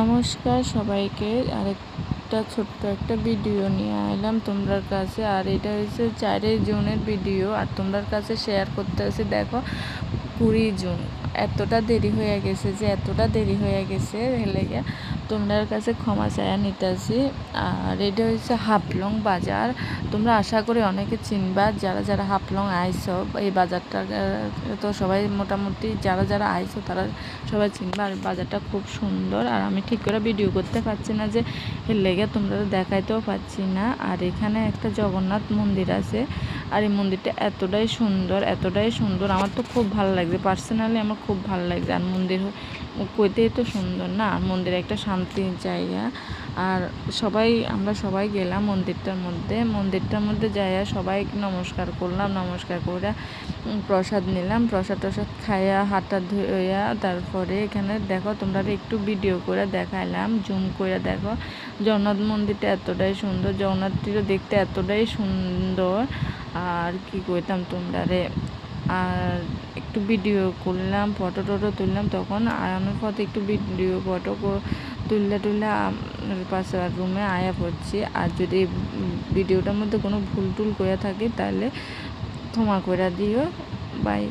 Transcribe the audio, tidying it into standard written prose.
নমস্কার সবাইকে, আরেকটা ছোট্ট একটা ভিডিও নিয়ে এলাম তোমাদের কাছে। আর এটা হচ্ছে 4 জুনের ভিডিও, আর তোমাদের কাছে শেয়ার করতে হচ্ছে। দেখো 20 জুন এতটা দেরি হয়ে গেছে লেগে তোমাদের কাছে ক্ষমা চায়া নিতেছি। আর এটা হচ্ছে হাফলং বাজার। তোমরা আশা করি অনেকে চিনবা, যারা যারা হাফলং আইছো। এই বাজারটা তো সবাই মোটামুটি যারা আইছো তারা সবাই চিনবা। আর বাজারটা খুব সুন্দর, আর আমি ঠিক করে ভিডিও করতে পারছি না যে এর লেগে তোমরা দেখাইতেও পাচ্ছি না। আর এখানে একটা জগন্নাথ মন্দির আছে, আর এই মন্দিরটা এতটাই সুন্দর, আমার তো খুব ভালো লাগছে। পার্সোনালি আমার খুব ভালো লাগছে। আর মন্দির কইতেই তো সুন্দর না, আর মন্দিরে একটা শান্তির জায়গা। আর আমরা সবাই গেলাম মন্দিরটার মধ্যে যাইয়া সবাই নমস্কার করলাম, নমস্কার করে প্রসাদ নিলাম, প্রসাদ খাইয়া হাতটা ধুইয়া তারপরে এখানে দেখো তোমরা একটু ভিডিও করে দেখাইলাম, জুম করে দেখো জগন্নাথ মন্দিরটা এতটাই সুন্দর, জগন্নাথটিও দেখতে এতটাই সুন্দর। আর কি কইতাম তোমরা রে, আর একটু ভিডিও করলাম, ফটো তুললাম। তখন আয়ানোর পথে একটু ফটো তুললে পাশে রুমে আয়া পড়ছি। আর যদি ভিডিওটার মধ্যে কোনো ভুল টুল করে থাকি তাহলে ক্ষমা করে দিও। বাই।